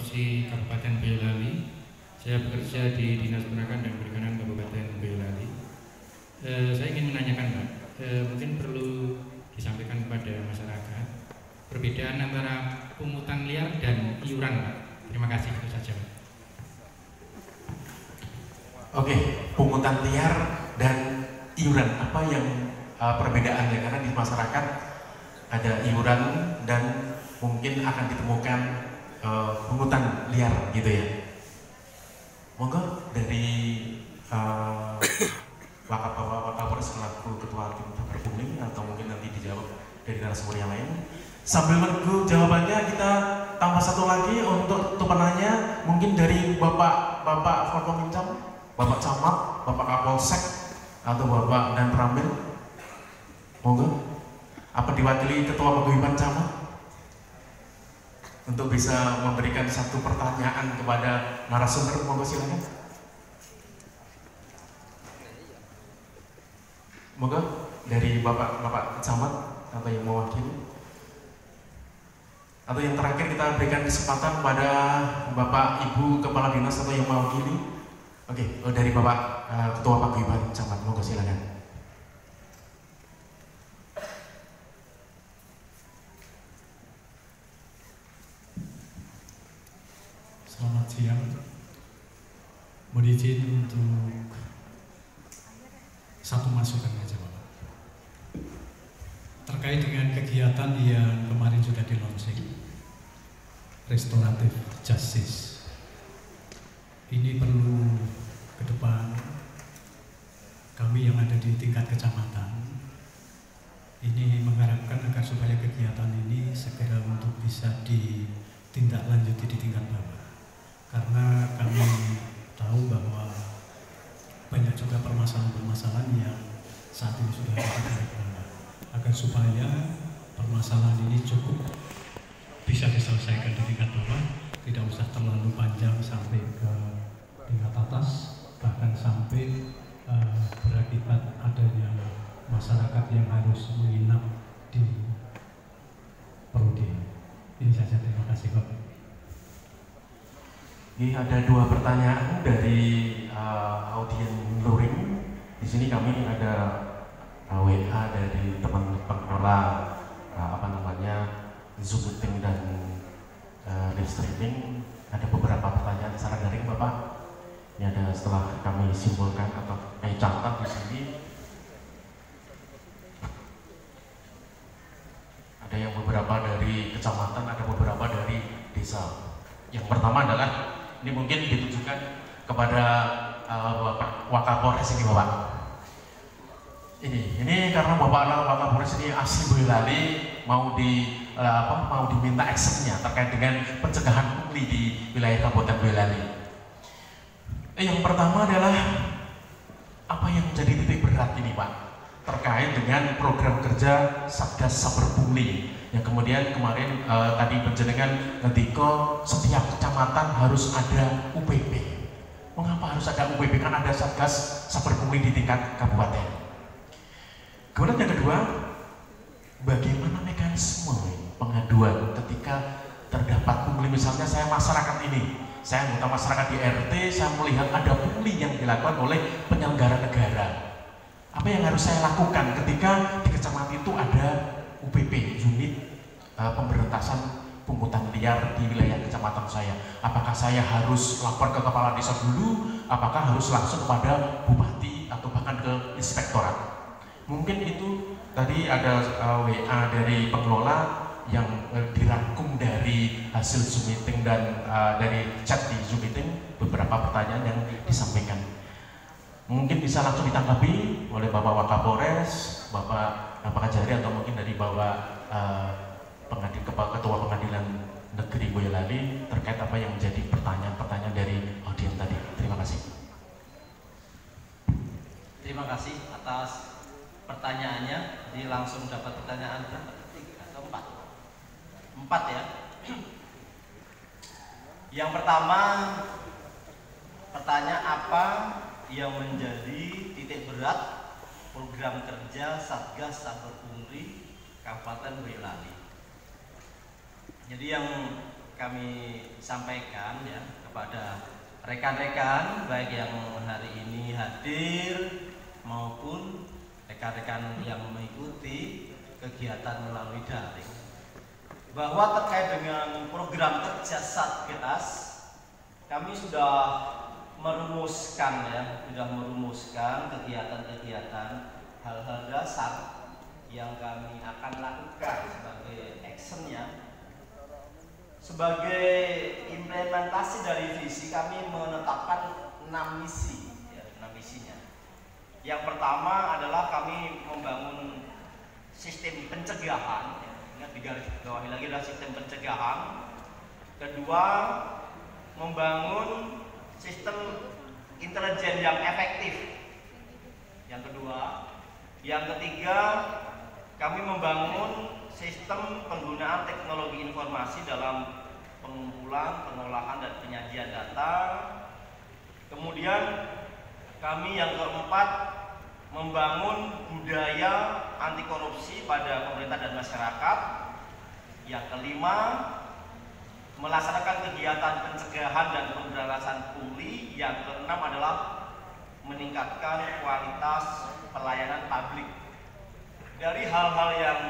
Korupsi Kabupaten Boyolali. Saya bekerja di Dinas Peternakan dan Perikanan Kabupaten Boyolali. Saya ingin menanyakan Pak, mungkin perlu disampaikan kepada masyarakat perbedaan antara pungutan liar dan iuran Pak. Terima kasih, itu saja Pak. Oke, pungutan liar dan iuran, apa yang perbedaannya? Karena di masyarakat ada iuran dan mungkin akan ditemukan pungutan liar gitu ya. Monggo dari Wakapolres selaku ketua tim Tabar Pungli, atau mungkin nanti dijawab dari narasumber yang lain. Sambil menunggu jawabannya, kita tambah satu lagi untuk penanya, mungkin dari Bapak Forkominjam, Bapak Camat, Bapak Kapolsek, atau Bapak dan Ramil. Monggo, apa diwakili Ketua Paguyuban Camat untuk bisa memberikan satu pertanyaan kepada narasumber. Monggo silakan. Monggo dari Bapak Camat atau yang mewakili, atau yang terakhir kita berikan kesempatan pada Bapak Ibu Kepala Dinas atau yang mewakili. Oke, dari Bapak Ketua Paguyuban Camat, monggo silakan. Selamat siang. Mohon izin untuk satu masukan aja Bapak. Terkait dengan kegiatan yang kemarin sudah di launching, restoratif justice, ini perlu ke depan kami yang ada di tingkat kecamatan ini mengharapkan agar supaya kegiatan ini segera untuk bisa ditindaklanjuti di tingkat bawah, karena kami tahu bahwa banyak juga permasalahan-permasalahan yang saat ini sudah ada di tingkat bawah, agar supaya permasalahan ini cukup bisa diselesaikan di tingkat bawah, tidak usah terlalu panjang sampai ke tingkat atas, bahkan sampai berakibat adanya masyarakat yang harus menginap di Prodi. Ini saja, terima kasih Pak. Ini ada dua pertanyaan dari audien luring. Di sini kami ada WA dari teman pengelola Zoom meeting dan live streaming. Ada beberapa pertanyaan secara daring Bapak. Ini ada setelah kami simpulkan atau catat di sini. Ada yang beberapa dari kecamatan, ada beberapa dari desa. Yang pertama adalah ini mungkin ditujukan kepada Bapak Wakapolres ini Bapak. Ini karena Bapak Wakapolres ini asli Boyolali, mau diminta actionnya terkait dengan pencegahan pungli di wilayah Kabupaten Boyolali. Yang pertama adalah apa yang menjadi titik berat ini Pak, terkait dengan program kerja Satgas Saber Pungli yang kemudian kemarin tadi penjenengan ngendika setiap kecamatan harus ada UPP. Mengapa harus ada UPP? Kan ada Satgas Saber Pungli di tingkat kabupaten. Kemudian yang kedua, bagaimana mekanisme pengaduan ketika terdapat pungli? Misalnya saya masyarakat ini, saya anggota masyarakat di RT, saya melihat ada pungli yang dilakukan oleh penyelenggara negara. Apa yang harus saya lakukan ketika di kecamatan itu ada UPP, unit pemberantasan pungutan liar di wilayah kecamatan saya? Apakah saya harus lapor ke kepala desa dulu? Apakah harus langsung kepada bupati atau bahkan ke inspektorat? Mungkin itu tadi ada WA dari pengelola yang dirangkum dari hasil Zoom meeting dan dari chat di Zoom meeting, beberapa pertanyaan yang disampaikan. Mungkin bisa langsung ditanggapi oleh Bapak Wakapolres, Bapak Kajari, atau mungkin dari Bapak Ketua Pengadilan Negeri Boyolali terkait apa yang menjadi pertanyaan-pertanyaan dari audien tadi. Terima kasih. Terima kasih atas pertanyaannya. Jadi langsung dapat pertanyaan berapa? 3 atau 4? 4 ya. Yang pertama, pertanyaan apa yang menjadi titik berat program kerja Satgas Saber Pungli Kabupaten Boyolali. Jadi yang kami sampaikan ya kepada rekan-rekan baik yang hari ini hadir maupun rekan-rekan yang mengikuti kegiatan melalui daring, bahwa terkait dengan program kerja Satgas kami sudah merumuskan kegiatan-kegiatan hal-hal dasar yang kami akan lakukan sebagai actionnya. Sebagai implementasi dari visi, kami menetapkan 6 misi, ya, 6 misinya. Yang pertama adalah kami membangun sistem pencegahan, ya, ingat digaris bawahi lagi adalah sistem pencegahan. Kedua, membangun sistem intelijen yang efektif. Yang kedua, yang ketiga, kami membangun sistem penggunaan teknologi informasi dalam pengumpulan, pengolahan, dan penyajian data. Kemudian kami yang keempat membangun budaya anti korupsi pada pemerintah dan masyarakat. Yang kelima, melaksanakan kegiatan pencegahan dan pemberantasan pungli. Yang keenam adalah meningkatkan kualitas pelayanan publik. Dari hal-hal yang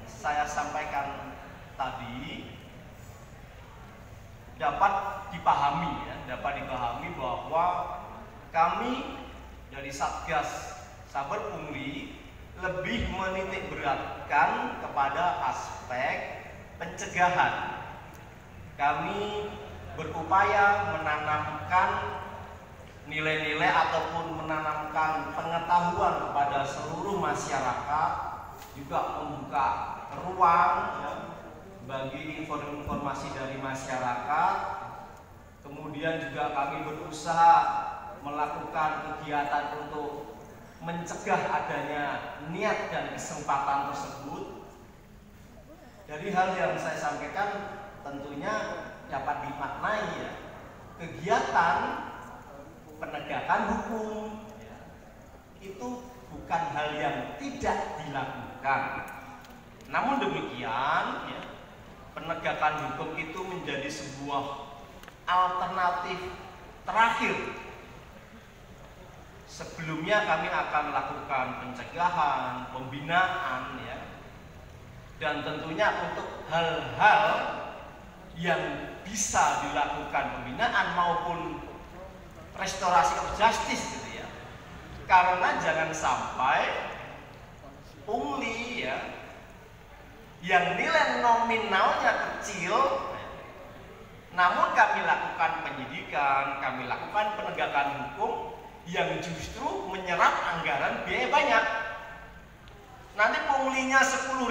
saya sampaikan tadi dapat dipahami bahwa kami dari Satgas Saber Pungli lebih menitik beratkan kepada aspek pencegahan. Kami berupaya menanamkan nilai-nilai ataupun menanamkan pengetahuan kepada seluruh masyarakat, juga membuka ruang ya, bagi informasi dari masyarakat. Kemudian juga kami berusaha melakukan kegiatan untuk mencegah adanya niat dan kesempatan tersebut. Dari hal yang saya sampaikan tentunya dapat dimaknai ya, kegiatan penegakan hukum ya, itu bukan hal yang tidak dilakukan. Namun demikian ya, penegakan hukum itu menjadi sebuah alternatif terakhir. Sebelumnya kami akan melakukan pencegahan, pembinaan ya, dan tentunya untuk hal-hal yang bisa dilakukan pembinaan maupun restorasi of justice gitu ya. Karena jangan sampai pungli ya yang nilai nominalnya kecil, namun kami lakukan penyidikan, kami lakukan penegakan hukum yang justru menyerap anggaran biaya banyak. Nanti punglinya 10.000,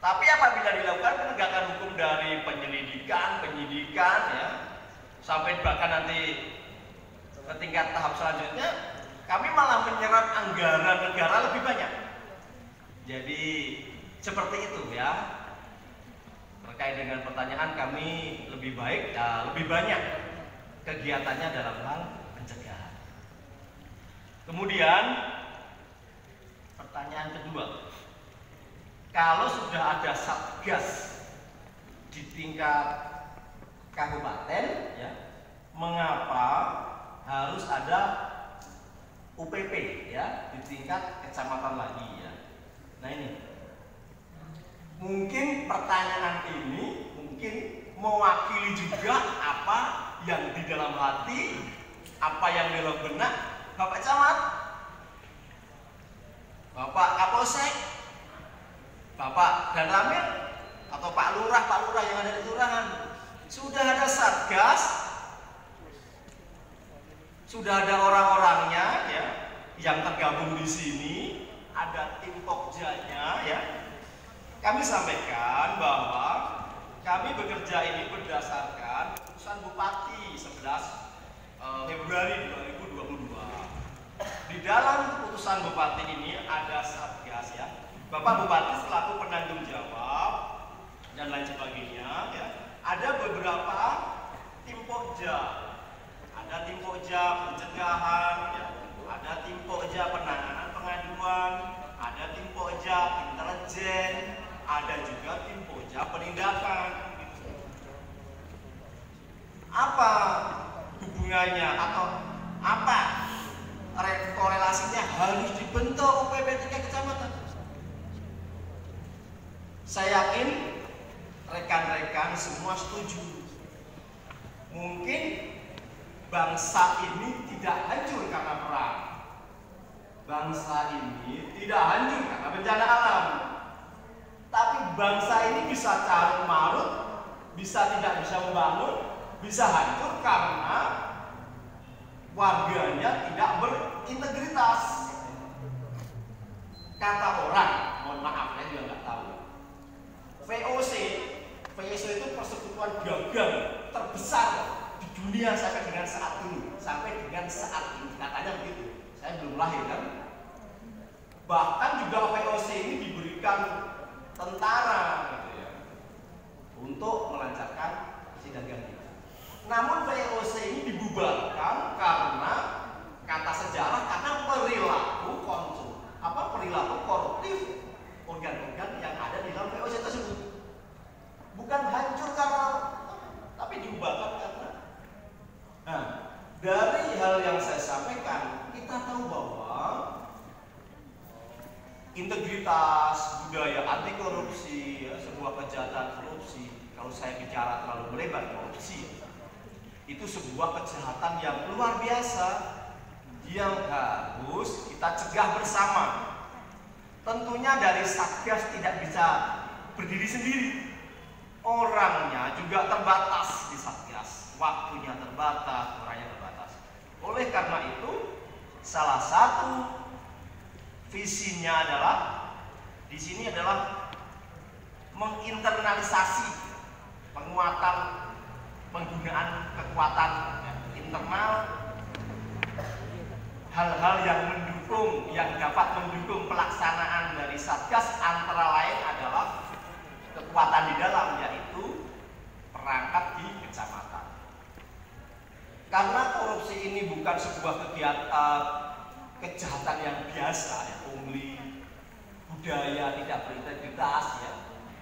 tapi apabila dilakukan penegakan hukum dari penyidikan ya, sampai bahkan nanti ke tingkat tahap selanjutnya, kami malah menyerap anggaran negara lebih banyak. Jadi seperti itu ya. Terkait dengan pertanyaan, kami lebih baik, lebih banyak kegiatannya dalam hal pencegahan. Kemudian pertanyaan kedua, kalau sudah ada Satgas di tingkat kabupaten, ya, mengapa harus ada UPP ya di tingkat kecamatan lagi ya? Nah ini, mungkin pertanyaan ini mungkin mewakili juga apa yang di dalam hati, apa yang di dalam benak Bapak Camat, Bapak Kapolsek, Bapak Danramil, atau Pak Lurah yang ada di kelurahan. Sudah ada Satgas, sudah ada orang-orangnya ya yang tergabung di sini, ada tim Pokjanya ya. Kami sampaikan bahwa kami bekerja ini berdasarkan keputusan Bupati 11 Februari 2022. Di dalam keputusan Bupati ini ada Satgas ya. Bapak Bupati selaku penanggung jawab dan lain sebagainya ya. Ada beberapa tim Pokja. Ada tim Pokja pencegahan ya. Ada tim Pokja penanganan pengaduan, ada tim Pokja intelijen, ada juga tim Pokja penindakan gitu gunanya atau apa korelasinya harus dibentuk UPP tingkat kecamatan? Saya yakin rekan-rekan semua setuju. Mungkin bangsa ini tidak hancur karena perang. Bangsa ini tidak hancur karena bencana alam. Tapi bangsa ini bisa carut marut, bisa tidak bisa membangun, bisa hancur karena warganya tidak berintegritas. Kata orang, mohon maaf saya juga nggak tahu. VOC itu persekutuan dagang terbesar di dunia sampai dengan saat ini, katanya begitu. Saya belum lahir kan. Bahkan juga VOC ini diberikan tentara gitu ya, untuk melancarkan si dagang kita. Namun VOC ini dibubarkan karena kata sejarah karena perilaku koruptif organ-organ yang ada di dalam VOC tersebut. Bukan hancur karena, tapi dibubarkan karena. Nah, dari hal yang saya sampaikan, kita tahu bahwa integritas, budaya anti korupsi, ya, sebuah kejahatan korupsi. Kalau saya bicara terlalu melebar korupsi, itu sebuah kejahatan yang luar biasa yang harus kita cegah bersama. Tentunya dari Satgas tidak bisa berdiri sendiri. Orangnya juga terbatas di Satgas, waktunya terbatas, orangnya terbatas. Oleh karena itu, salah satu visinya adalah di sini adalah menginternalisasi penguatan penggunaan kekuatan internal, hal-hal yang mendukung, yang dapat mendukung pelaksanaan dari Satgas antara lain adalah kekuatan di dalam, yaitu perangkat di kecamatan. Karena korupsi ini bukan sebuah kegiatan kejahatan yang biasa, ya, pungli, budaya tidak berintegritas, ya.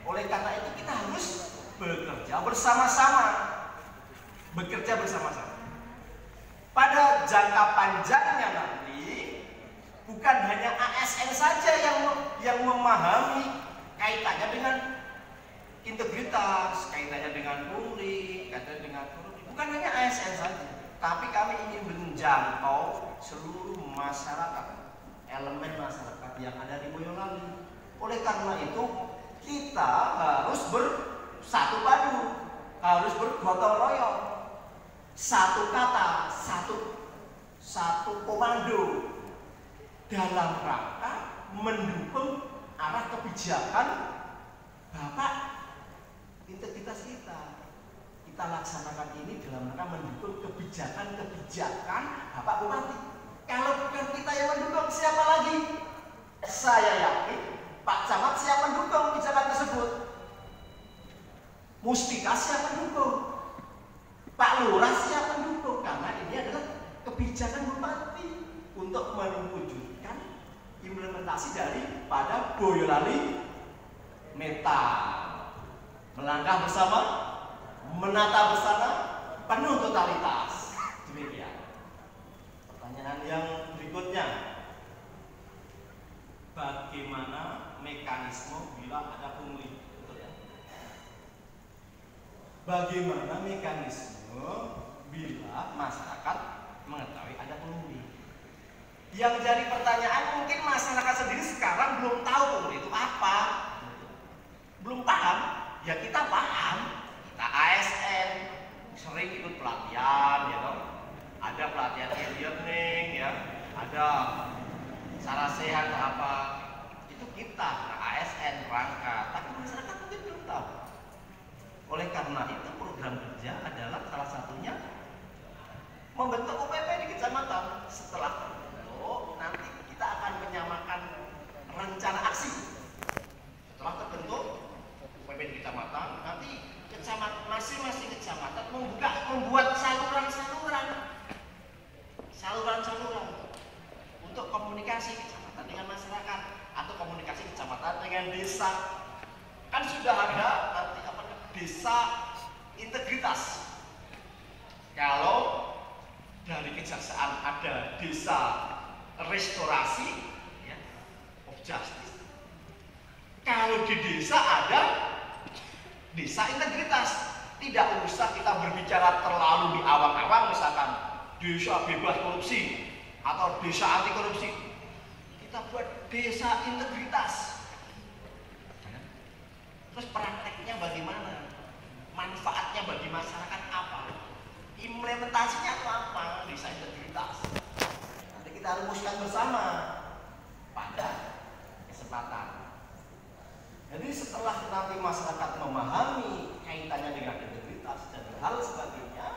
Oleh karena itu kita harus bekerja bersama-sama. Pada jangka panjangnya nanti bukan hanya ASN saja yang memahami kaitannya dengan integritas, kaitannya dengan pungli, kaitannya dengan korupsi. Bukan hanya ASN saja, tapi kami ingin menjangkau seluruh masyarakat, elemen masyarakat yang ada di Boyolali. Oleh karena itu kita harus bersatu padu, harus bergotong royong, satu kata, satu komando dalam rangka mendukung arah kebijakan Bapak integritas kita. Kita laksanakan ini dalam rangka mendukung kebijakan Bapak Bupati. Kalau bukan kita yang mendukung, siapa lagi? Saya yakin Pak Camat siap mendukung kebijakan tersebut. Muspika siap mendukung. Pak Lurah siap mendukung, karena ini adalah kebijakan Bupati untuk mewujudkan implementasi daripada Boyolali Meta. Melangkah bersama, menata bersama, penuh totalitas. Demikian. Pertanyaan yang berikutnya, bagaimana mekanisme bila ada pungli? Betul ya? Bagaimana mekanisme bila masyarakat mengetahui ada pungli? Yang jadi pertanyaan, mungkin masyarakat sendiri sekarang belum tahu pungli itu apa, belum paham. Ya kita paham, kita ASN sering ikut pelatihan, ya toh. Ada pelatihan e-learning, ya, ada cara sehat apa, itu kita ASN rangka, tapi masyarakat mungkin belum tahu. Oleh karena itu program kerja adalah salah satunya membentuk UPP di kecamatan. Setelah terbentuk, nanti kita akan menyamakan rencana aksi. Setelah terbentuk UPP di kecamatan, nanti masing-masing kecamatan membuat saluran untuk komunikasi kecamatan dengan masyarakat atau komunikasi kecamatan dengan desa. Kan sudah ada nanti desa integritas. Kalau restorasi ya, of justice. Kalau di desa ada desa integritas, tidak usah kita berbicara terlalu di awang-awang, misalkan desa bebas korupsi atau desa anti korupsi. Kita buat desa integritas. Terus prakteknya bagaimana? Manfaatnya bagi masyarakat apa? Implementasinya itu apa? Desa integritas. Nanti kita rumuskan bersama pada kesempatan. Jadi setelah nanti masyarakat memahami kaitannya dengan integritas dan hal sebagainya,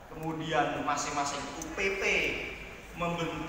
kemudian masing-masing UPP membentuk